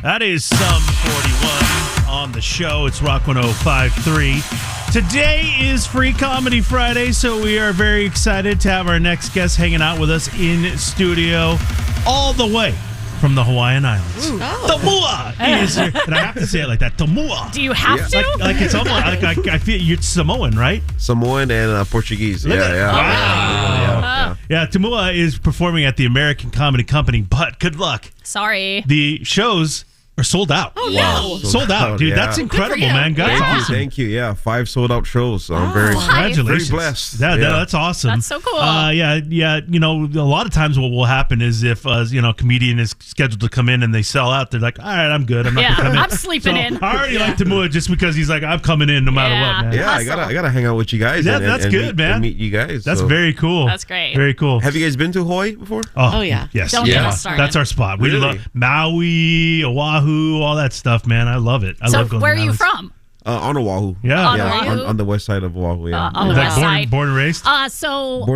That is Sum 41 on the show. It's Rock 105.3. Today is Free Comedy Friday, so we are very excited to have our next guest hanging out with us in studio all the way from the Hawaiian Islands. Tumua is here. And I have to say it like that. Tumua. Do you have to? Like it's almost like I feel you're Samoan, right? Samoan and Portuguese. Yeah. Tumua is performing at the American Comedy Company, but good luck. Sorry. The shows are sold out. Oh, no. Sold out, dude. Yeah. That's incredible, man. That's awesome. Thank you. Yeah, 5 sold out shows. So I'm very Congratulations. very blessed. Yeah, that's awesome. That's so cool. Yeah. You know, a lot of times what will happen is if a comedian is scheduled to come in and they sell out, they're like, all right, I'm good. I'm not gonna come in. I'm sleeping in. I already like Tumua just because he's like, I'm coming in no matter what, man. Yeah, I gotta hang out with you guys. Yeah, that's good, man. And meet you guys. That's very cool. That's great. Very cool. Have you guys been to Hawaii before? Oh yeah. Yes. Don't get us started. That's our spot. We Really? love Maui, Oahu, all that stuff, man. I love it. I love going where to are you islands. from? On Oahu. Yeah. On Oahu? On the west side of Oahu. Yeah. On the west side. Born and raised? Born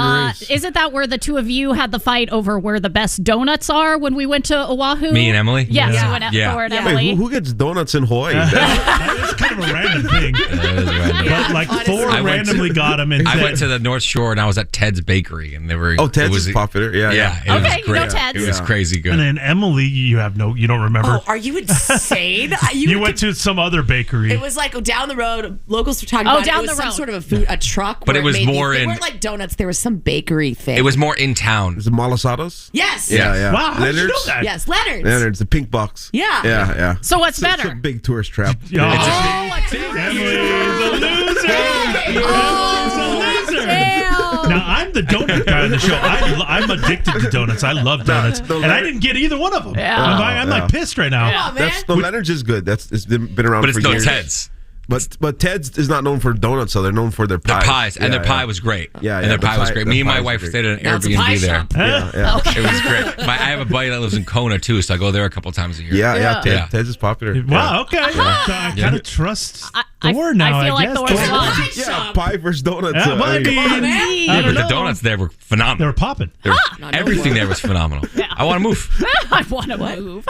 and raised. Isn't that where the two of you had the fight over where the best donuts are when we went to Oahu? Me and Emily? Yes, Yeah. you went Thor and Emily. Wait, who gets donuts in Hawaii? It's kind of a random thing. But like Thor randomly got him and I said, went to the North Shore and I was at Ted's Bakery and they were. Ted's was is popular. Yeah. Yeah. It Okay, was you great. know Ted's. It was crazy good. and then Emily, you don't remember. Oh, are you insane? You went to some other bakery. It was like down the road. Locals were talking Oh, about down it. It was the some road. sort of a truck. But where it was more they in- weren't like donuts. There was some bakery thing. It was more in town. Is it Malasadas? Yes. Yeah. Wow, how did you know Leonard's? that? Yes, Leonard's. Leonard's, the pink box. Yeah. Yeah. So what's It's better? a big tourist trap. Emily's a loser. Emily's a loser. Damn. Now, I'm the donut guy on the show. I'm addicted to donuts. I love donuts. And I didn't get either one of them. Yeah. I'm like pissed right now. Come on, man. Leonard's is good. It's been around But it's for no years. Ted's. But Ted's is not known for donuts, so they're known for their Their pies. pies. And their pie was great. Yeah, And their the pie was pie- great. the Me and my pies wife were stayed at an Now it's a pie Airbnb there. shop. Yeah. It was great. I have a buddy that lives in Kona too, so I go there a couple times a year. Yeah. Yeah. Ted's is popular. Wow, okay. So I kind of trust Thor now, I feel like guess. Thor's Thor- fun. Pie Yeah, shop. pie versus donuts. Yeah, but I mean, Come on, man. I Yeah, don't but the know. donuts there were They phenomenal. were popping. Everything there was phenomenal. I want to move. I want to move.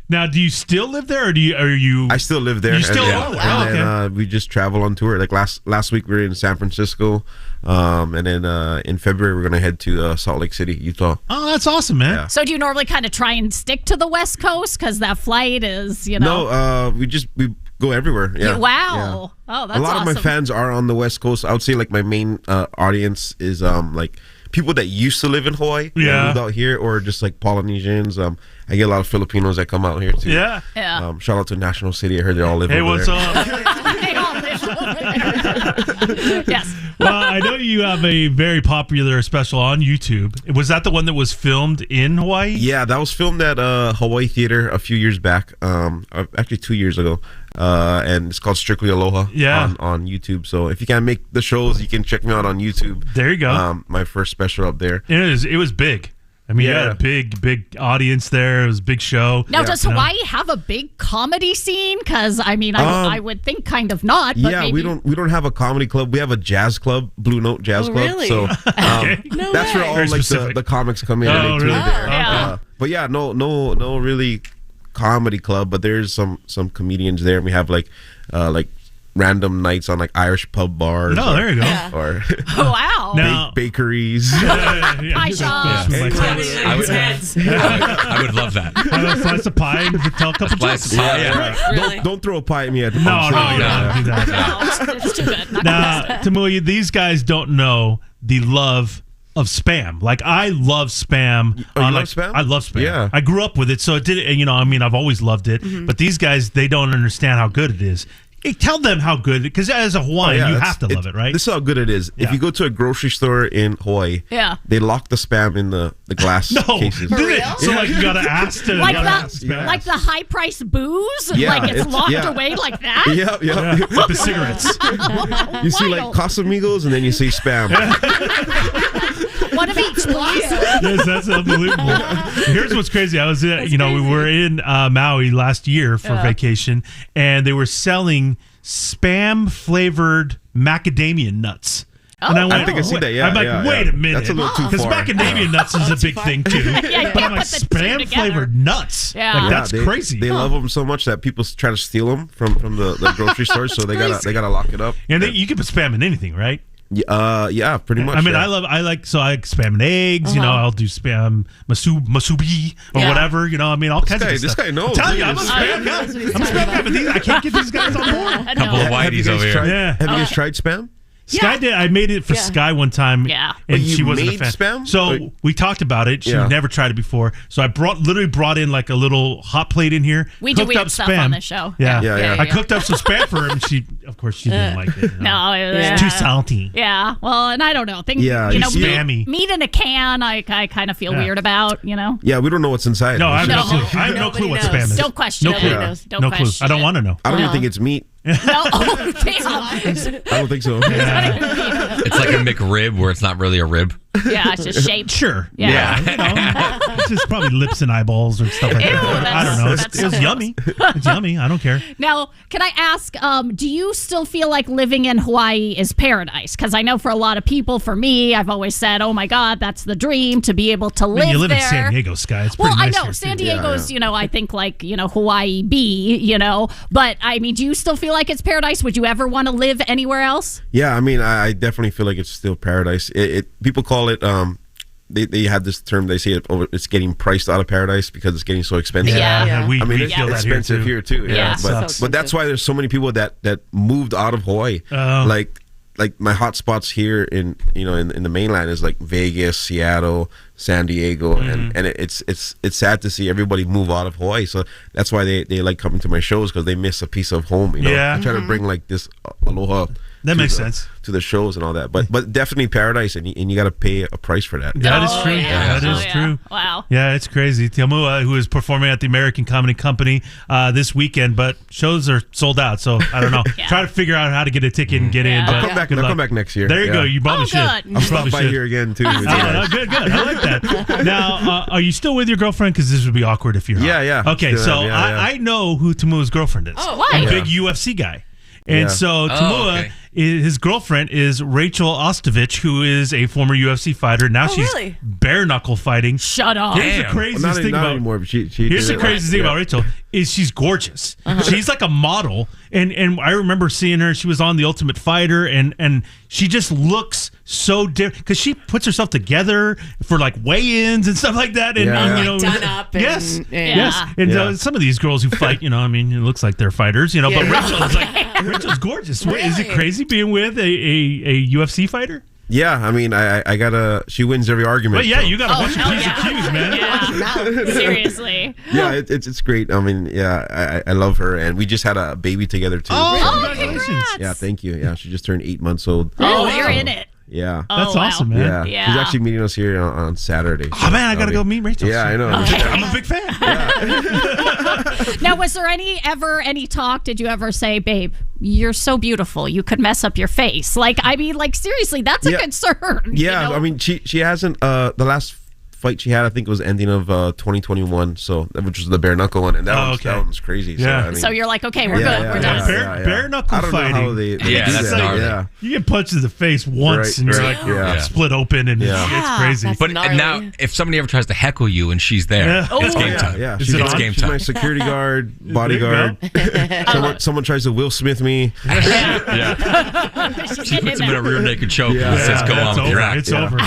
Now, do you still live there, or are you? I still live there. You still and, live then, there? and then we just travel on tour. Like last week we were in San Francisco, and then in February we're gonna head to Salt Lake City, Utah. Oh, that's awesome, man. Yeah. So do you normally kind of try and stick to the West Coast because that flight is, No, we go everywhere. Yeah. Wow. Oh, that's a lot awesome. of my fans are on the West Coast. I would say like my main audience is like people that used to live in Hawaii, Yeah. moved out here, or just like Polynesians. I get a lot of Filipinos that come out here too. Yeah. Yeah. Shout out to National City. I heard they all live Hey, over what's there. up? They all live over there. Yes. Well, I know you have a very popular special on YouTube. Was that the one that was filmed in Hawaii? Yeah, that was filmed at Hawaii Theater a few years back. Actually 2 years ago. And it's called Strictly Aloha on YouTube. So if you can't make the shows, you can check me out on YouTube. There you go. My first special up there. It was big. I mean, you Yeah. had a big audience there. It was a big show. Now, does Hawaii have a big comedy scene? Because I would think kind of not. But Yeah, maybe. we don't have a comedy club. We have a jazz club, Blue Note Jazz Club. really? So No that's way. where all Very like specific. the comics come in. Oh, and they tour really? there. Yeah. But yeah, no really comedy club. But there's some comedians there. And we have like random nights on like Irish pub bars. No, there you go. Yeah. Or Oh, wow. Now, bakeries. Pie shops. I would love that. Have a slice of pie and tell a couple Slice jokes. of pie, yeah. Really? Don't throw a pie at me at the No, pub. you don't have to do that. No, it's too good. Not Now, gonna Tumua, these guys don't know the love of Spam. Like, I love Spam. Oh, you love Spam? I love Spam. Yeah. I grew up with it, so it did. And I've always loved it. But these guys, they don't understand how good it is. Hey, tell them how good, because as a Hawaiian, you have to love it, right? This is how good it is. Yeah. If you go to a grocery store in Hawaii, Yeah. they lock the Spam in the glass No, cases. did it? real? So like you gotta ask to like you gotta ask the Spam. like the high price booze, Yeah, like it's locked yeah. away like that. Yep. Yeah, with the cigarettes. You see like Wild. Casamigos and then you see Spam. One of each, please. Yes, that's unbelievable. Here's what's crazy. I was, we were in Maui last year for vacation, and they were selling Spam flavored macadamia nuts. And I think I see that. Yeah, I'm like, wait a minute. That's a little too far. Because macadamia nuts is a big thing too. Yeah, but I'm like, spam flavored nuts. Yeah. Like that's crazy. They love them so much that people try to steal them from the grocery stores. So they gotta lock it up. And you can put spam in anything, right? Yeah, pretty much. I mean, I like spam and eggs. You know, I'll do spam masubi or whatever. You know, I mean, all kinds of stuff. This guy knows. I'm telling you, I'm a spam guy. I'm a spam guy, but I can't get these guys on board. A couple of whiteys over here. Have you guys tried spam? Sky did. I made it for Sky one time. Yeah. And you she wasn't a made fan. spam? So we talked about it. She never tried it before. So I literally brought in like a little hot plate in here. We do cooked up weird stuff spam. on the show. Yeah. I cooked up some spam for her, and of course, she didn't like it. You know? No, It's too salty. Yeah. Well, and I don't know. Spammy. Meat in a can, I kind of feel weird about, you know? Yeah, we don't know what's inside. No, I have no No. clue. I have no clue what spam is. Don't question No it. clue. Don't No clue. question I don't it. want to know. I don't even think it's meat. No. Oh, damn. I don't think so. It's like a McRib where it's not really a rib. Yeah, it's just shaped. Sure. Yeah. You know, it's just probably lips and eyeballs or stuff like Ew, that. I don't know. that's It was yummy. It's yummy. I don't care. Now, can I ask, do you still feel like living in Hawaii is paradise? Because I know for a lot of people, for me, I've always said, oh my God, that's the dream to be able to live You live there. in San Diego, Sky. It's Well, pretty I nice know here, San too. Diego's, I think like, Hawaii B, but I mean, do you still feel like it's paradise? Would you ever want to live anywhere else? Yeah, I mean, I definitely feel like it's still paradise. People call it. They have this term. They say it's getting priced out of paradise because it's getting so expensive. Yeah. We I mean, feel it's that expensive here too. Yeah. But that's why there's so many people that moved out of Hawaii. Like my hot spots here in the mainland is like Vegas, Seattle, San Diego, and it's sad to see everybody move out of Hawaii. So that's why they like coming to my shows because they miss a piece of home. Yeah. I try to bring like this aloha. That makes sense. To the shows and all that, but definitely paradise, and you got to pay a price for that. That is true. Yeah. That is true. Wow. Yeah, it's crazy. Tumua, who is performing at the American Comedy Company this weekend, but shows are sold out, so I don't know. Try to figure out how to get a ticket and get in. But I'll come back next year. There you go. You probably should. good. I'll stop by here again too. Good. I like that. Now, are you still with your girlfriend? Because this would be awkward if you're not. Yeah. Okay, Still so am, yeah. I know who Tumua's girlfriend is. Oh, why? A big UFC guy. And so Tumua, his girlfriend is Rachel Ostovich, who is a former UFC fighter. Now she's bare knuckle fighting. Shut up. Here's the craziest thing about anymore, but she here's the craziest thing about Rachel is she's gorgeous. She's like a model, and I remember seeing her. She was on The Ultimate Fighter, and she just looks so different because she puts herself together for like weigh-ins and stuff like that. And done up. And, yes. And some of these girls who fight, I mean, it looks like they're fighters, but Rachel's gorgeous. Really? Is it crazy being with a UFC fighter? Yeah, I mean, I gotta. She wins every argument. But yeah, you got a bunch of P's and Q's, man. Yeah. Seriously. Yeah, it's great. I mean, yeah, I love her, and we just had a baby together too. Congratulations. Yeah, thank you. Yeah, she just turned 8 months old. Oh, you're in it. Yeah. That's awesome, man. Yeah. She's actually meeting us here on Saturday. Oh, man, I got to go meet Rachel. Yeah, I know. I'm a big fan. Now, was there any talk? Did you ever say, babe, you're so beautiful, you could mess up your face? Seriously, that's a concern. Yeah, I mean, she hasn't, the last fight she had, I think it was ending of 2021, which was the bare knuckle one, and that one's crazy. Yeah. So, I mean, So you're like, okay, we're good. We're done. Bare knuckle I don't know fighting. how they that's gnarly. Yeah. You get punched in the face once, and you're split open, and it's crazy. That's But gnarly. now, if somebody ever tries to heckle you and she's there, it's game time. Yeah, Is it on? game she's my time. security guard, bodyguard. Someone tries to Will Smith me. She puts him in a rear naked choke and says, "Go on with your act." It's over.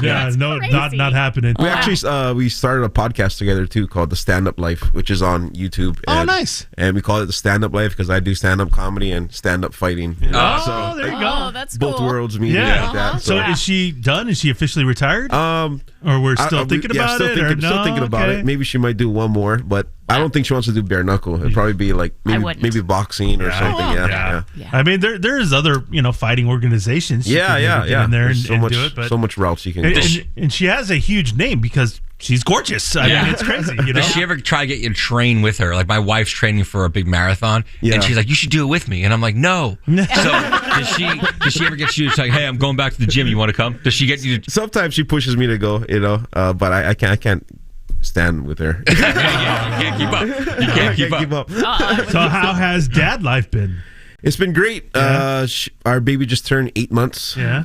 Yeah, no, not happening. We actually we started a podcast together too called The Stand Up Life, which is on YouTube. Oh, nice. And we call it The Stand Up Life because I do stand up comedy and stand up fighting. Oh, there you go. Oh, that's cool. Both worlds meet Yeah. like that. So is she done? Is she officially retired? Or we're still thinking about it? Still thinking about it. Maybe she might do one more, but I don't think she wants to do bare knuckle. It'd probably be like maybe boxing or something. Yeah. I mean, there is other fighting organizations. She could maybe get in there and do it. But so much routes you can go. and she has a huge name because she's gorgeous. I mean, it's crazy. Does she ever try to get you to train with her? Like my wife's training for a big marathon, and she's like, "You should do it with me." And I'm like, "No." So does she ever get you to like, "Hey, I'm going back to the gym. You want to come?" Does she get you? Sometimes she pushes me to go, but I can't stand with her. You can't keep up. You can't keep up. So how has dad life been? It's been great. Yeah. Our baby just turned 8 months. Yeah.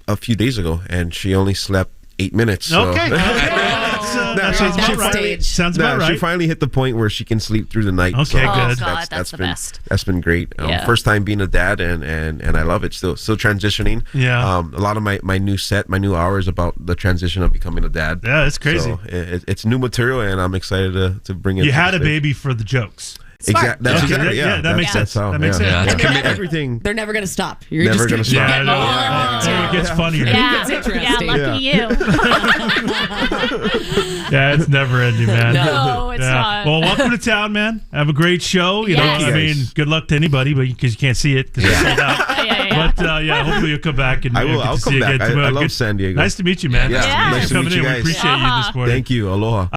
A few days ago, and she only slept 8 minutes. So. Okay. That sounds about right. stage. Sounds about right. She finally hit the point where she can sleep through the night. Okay, so good. God, that's the best. That's been great. Yeah. First time being a dad, and I love it. Still transitioning. Yeah. A lot of my new hours about the transition of becoming a dad. Yeah, it's crazy. So it's new material, and I'm excited to bring it. You had a to the stage. baby for the jokes. Exactly. That's Okay, exactly. yeah, that makes sense. how- That makes yeah. sense. Yeah, Everything. They're never going to stop. You're Never just gonna stop. Yeah, I know. Yeah. It gets funnier. Yeah, It's interesting. lucky you. Yeah, it's never ending, man. No, it's not. Well, welcome to town, man. Have a great show. You know, Yes. I mean, good luck to anybody, but because you can't see it because it's sold out. Yeah. But hopefully you'll come back and I will. get to I'll see come you again. again. I Well, love good- San Diego. Nice to meet you, man. Yeah, Yeah. nice to Coming meet you in. We guys. appreciate you this morning. Thank you. Aloha.